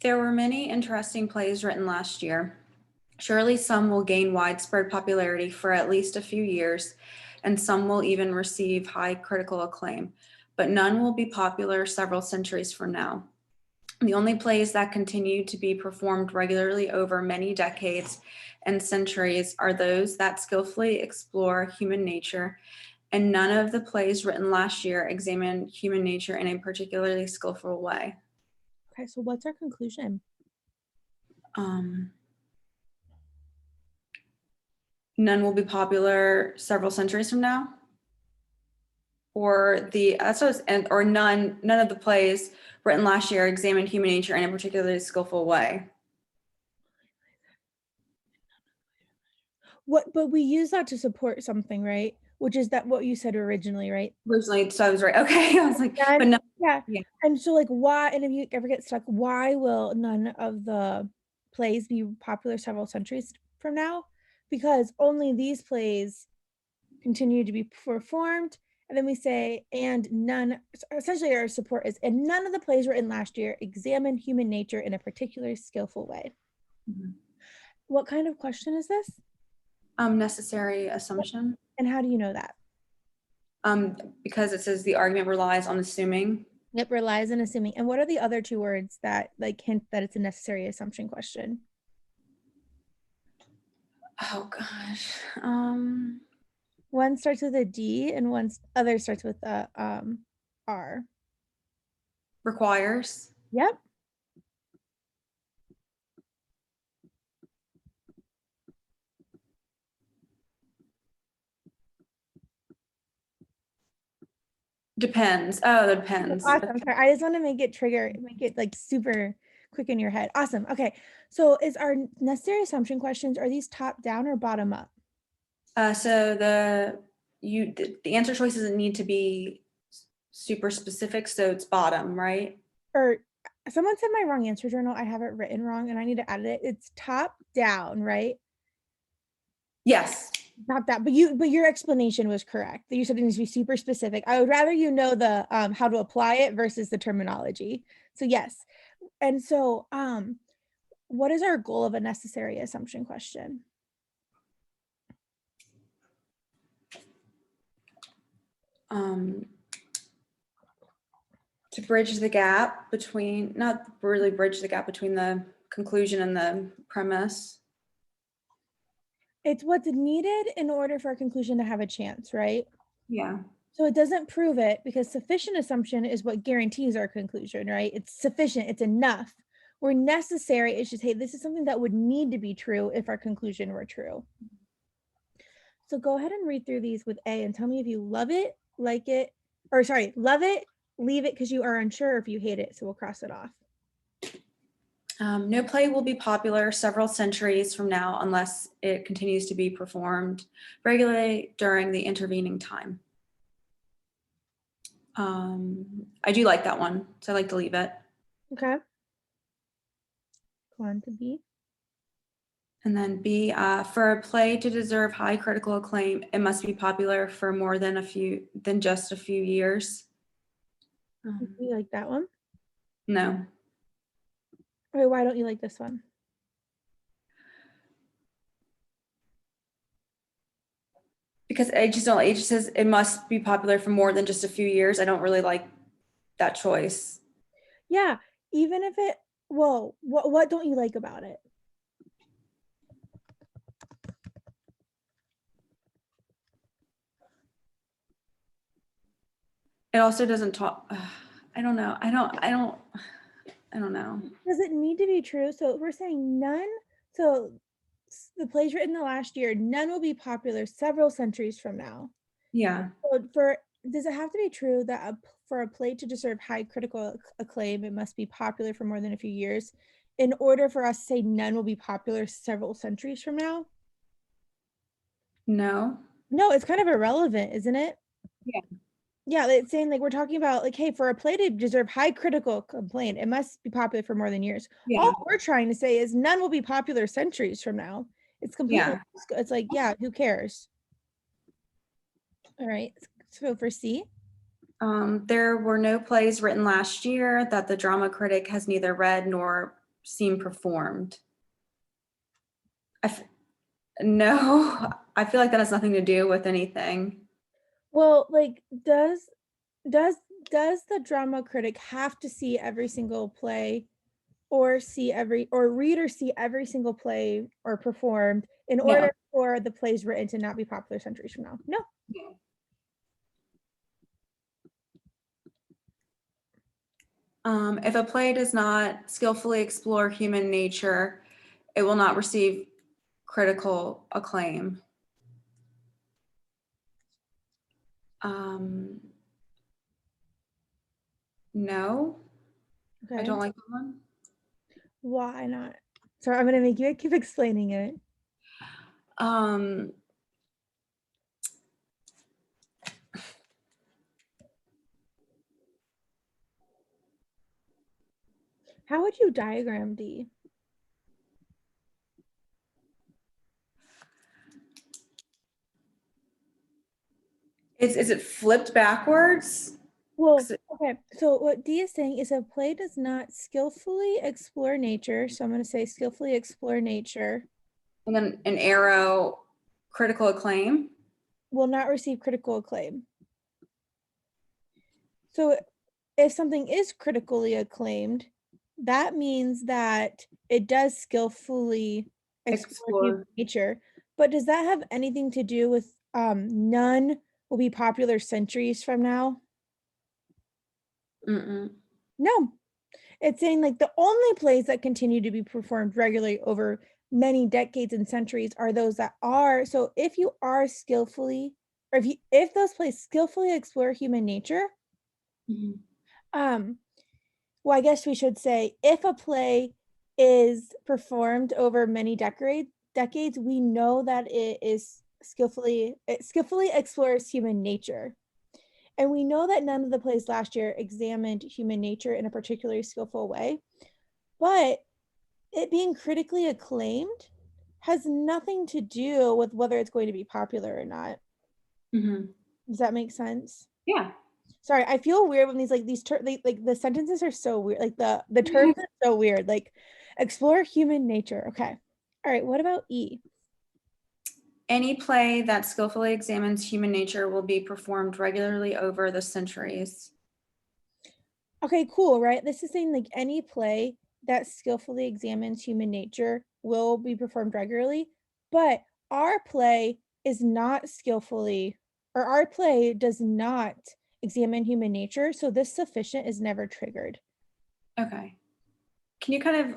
There were many interesting plays written last year. Surely some will gain widespread popularity for at least a few years, and some will even receive high critical acclaim, but none will be popular several centuries from now. The only plays that continue to be performed regularly over many decades and centuries are those that skillfully explore human nature, and none of the plays written last year examine human nature in a particularly skillful way. Okay, so what's our conclusion? None will be popular several centuries from now, or none of the plays written last year examined human nature in a particularly skillful way. But we use that to support something, right? Which is that what you said originally, right? Originally, so I was right. Okay, I was like, but no. Yeah. Yeah. And so like why, and if you ever get stuck, why will none of the plays be popular several centuries from now? Because only these plays continue to be performed. And then we say, and none, essentially our support is, and none of the plays written last year examine human nature in a particularly skillful way. Mhm. What kind of question is this? Necessary assumption. And how do you know that? Because it says the argument relies on assuming. Yep, relies on assuming. And what are the other two words that like hint that it's a necessary assumption question? Oh gosh. One starts with a D and other starts with a R. Requires. Yep. Depends. Oh, that depends. Awesome. Sorry, I just want to make it like super quick in your head. Awesome. Okay. So is our necessary assumption questions, are these top down or bottom up? So the answer choice doesn't need to be super specific, so it's bottom, right? Or someone said my wrong answer journal. I have it written wrong and I need to edit it. It's top down, right? Yes. Not that, but your explanation was correct. You said it needs to be super specific. I would rather you know the how to apply it versus the terminology. So yes. And so what is our goal of a necessary assumption question? To bridge the gap between, not really bridge the gap between the conclusion and the premise. It's what's needed in order for a conclusion to have a chance, right? Yeah. So it doesn't prove it because sufficient assumption is what guarantees our conclusion, right? It's sufficient, it's enough. Where necessary, it's just, hey, this is something that would need to be true if our conclusion were true. So go ahead and read through these with A and tell me if you love it, like it, or sorry, love it, leave it because you are unsure, if you hate it. So we'll cross it off. No play will be popular several centuries from now unless it continues to be performed regularly during the intervening time. I do like that one, so I like to leave it. Okay. Go on to B. And then B, for a play to deserve high critical acclaim, it must be popular for more than just a few years. You like that one? No. Okay, why don't you like this one? Because it just says it must be popular for more than just a few years. I don't really like that choice. Yeah, even if it, well, what don't you like about it? It also doesn't talk. I don't know. I don't know. Does it need to be true? So we're saying none. So the plays written in the last year, none will be popular several centuries from now. Yeah. So does it have to be true that for a play to deserve high critical acclaim, it must be popular for more than a few years in order for us to say none will be popular several centuries from now? No. No, it's kind of irrelevant, isn't it? Yeah. Yeah, it's saying like we're talking about like, hey, for a play to deserve high critical acclaim, it must be popular for more than years. Yeah. All we're trying to say is none will be popular centuries from now. It's completely, Yeah. it's like, yeah, who cares? All right, so for C. There were no plays written last year that the drama critic has neither read nor seen performed. No, I feel like that has nothing to do with anything. Well, like, does the drama critic have to see every single play or read or see every single play or performed in order No. for the plays written to not be popular centuries from now? No. If a play does not skillfully explore human nature, it will not receive critical acclaim. No, I Okay. don't like that one. Why not? Sorry, I'm gonna make you keep explaining it. Um, How would you diagram D? is it flipped backwards? Well, okay. So what D is saying is a play does not skillfully explore nature. So I'm going to say skillfully explore nature And then an arrow, critical acclaim. will not receive critical acclaim. So if something is critically acclaimed, that means that it does skillfully explore human Explore. nature. But does that have anything to do with none will be popular centuries from now? Mm-mm. No. It's saying like the only plays that continue to be performed regularly over many decades and centuries are those that are. So if you are skillfully, or if those plays skillfully explore human nature, Mhm. um, well, I guess we should say if a play is performed over many decades, we know that it skillfully explores human nature. And we know that none of the plays last year examined human nature in a particularly skillful way, but it being critically acclaimed has nothing to do with whether it's going to be popular or not. Mhm. Does that make sense? Yeah. Sorry, I feel weird when like the sentences are so weird. Like the terms are so weird. Like explore human nature. Okay. All right. What about E? Any play that skillfully examines human nature will be performed regularly over the centuries. Okay, cool, right? This is saying like any play that skillfully examines human nature will be performed regularly, but our play is not skillfully, or our play does not examine human nature. So this sufficient is never triggered. Okay. Can you kind of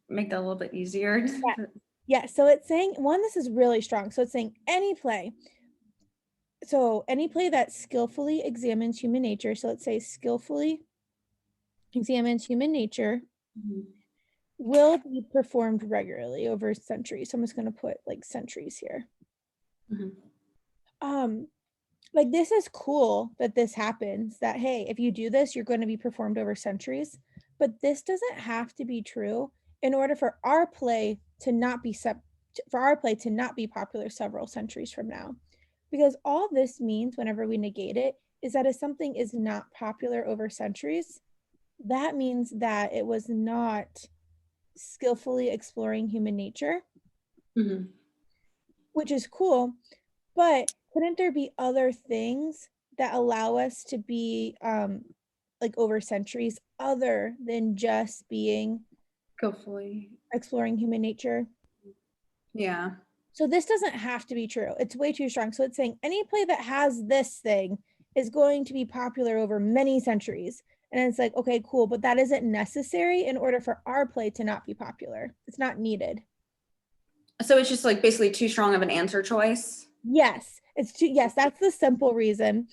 make that a little bit easier? Yeah. Yeah. So it's saying one, this is really strong. So it's saying any play. So any play that skillfully examines human nature. So let's say skillfully examines human nature Mhm. will be performed regularly over centuries. So I'm just going to put like centuries here. Mhm. Um, like this is cool that this happens, that hey, if you do this, you're going to be performed over centuries. But this doesn't have to be true in order for our play to not be popular several centuries from now. Because all this means whenever we negate it is that if something is not popular over centuries, that means that it was not skillfully exploring human nature, Mhm. which is cool. But couldn't there be other things that allow us to be like over centuries other than just being Skillfully. exploring human nature? Yeah. So this doesn't have to be true. It's way too strong. So it's saying any play that has this thing is going to be popular over many centuries. And it's like, okay, cool, but that isn't necessary in order for our play to not be popular. It's not needed. So it's just like basically too strong of an answer choice. Yes, yes, that's the simple reason.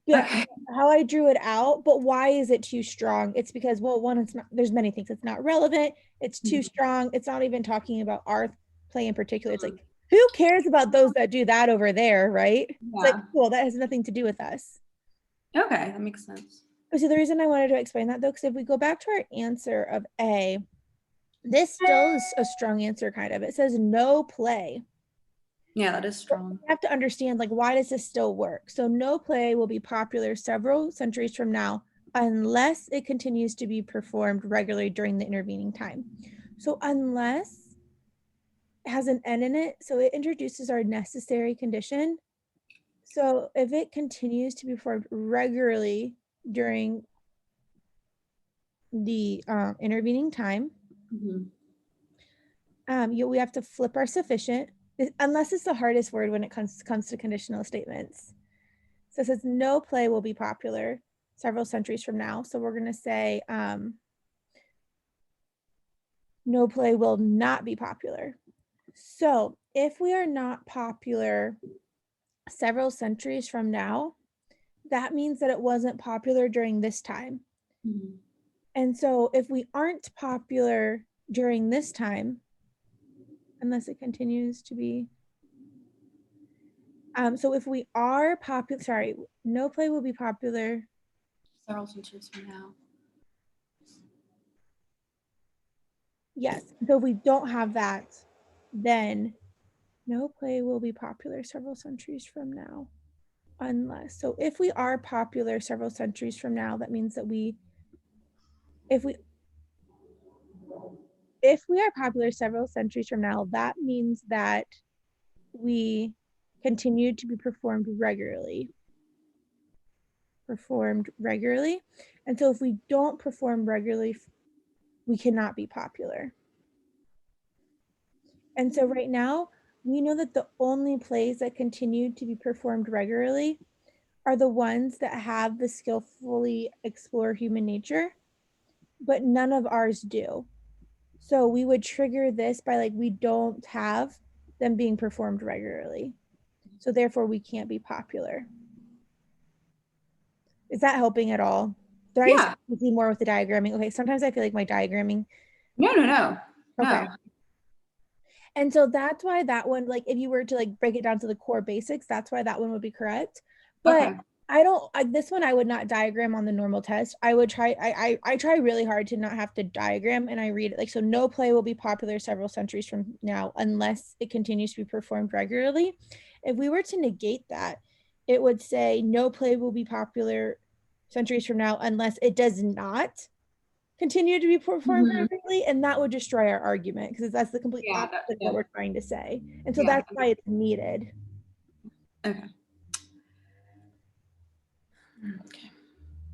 But Okay. how I drew it out, but why is it too strong? It's because, well, one, it's not, there's many things. It's not relevant, it's too strong. It's not even talking about our play in particular. It's like, who cares about those that do that over there, right? It's like, Yeah. cool, that has nothing to do with us. Okay, that makes sense. So the reason I wanted to explain that though, because if we go back to our answer of A, this still is a strong answer kind of. It says no play. Yeah, that is strong. Have to understand like why does this still work? So no play will be popular several centuries from now, unless it continues to be performed regularly during the intervening time. So unless has an N in it, so it introduces our necessary condition. So if it continues to be performed regularly during the intervening time, we have to flip our sufficient, unless it's the hardest word when it comes to conditional statements. So it says no play will be popular several centuries from now. So we're going to say no play will not be popular. So if we are not popular several centuries from now, that means that it wasn't popular during this time. And so if we aren't popular during this time, unless it continues to be, so if we are popular, sorry, no play will be popular several centuries from now. Yes. So if we don't have that, then no play will be popular several centuries from now. Unless, so if we are popular several centuries from now, that means that if we are popular several centuries from now, that means that we continue to be performed regularly. And so if we don't perform regularly, we cannot be popular. And so right now, we know that the only plays that continue to be performed regularly are the ones that have the skillfully explore human nature, but none of ours do. So we would trigger this by like, we don't have them being performed regularly. So therefore we can't be popular. Is that helping at all? Did I Yeah. see more with the diagramming? Okay, sometimes I feel like my diagramming. No. Okay. And so that's why that one, like if you were to like break it down to the core basics, that's why that one would be correct. But Okay. this one I would not diagram on the normal test. I would try, I try really hard to not have to diagram, and I read it like, so no play will be popular several centuries from now unless it continues to be performed regularly. If we were to negate that, it would say no play will be popular centuries from now unless it does not continue to be performed regularly, and that would destroy our argument because that's the complete opposite of what we're trying to say. And so that's why it's needed. Okay. Okay.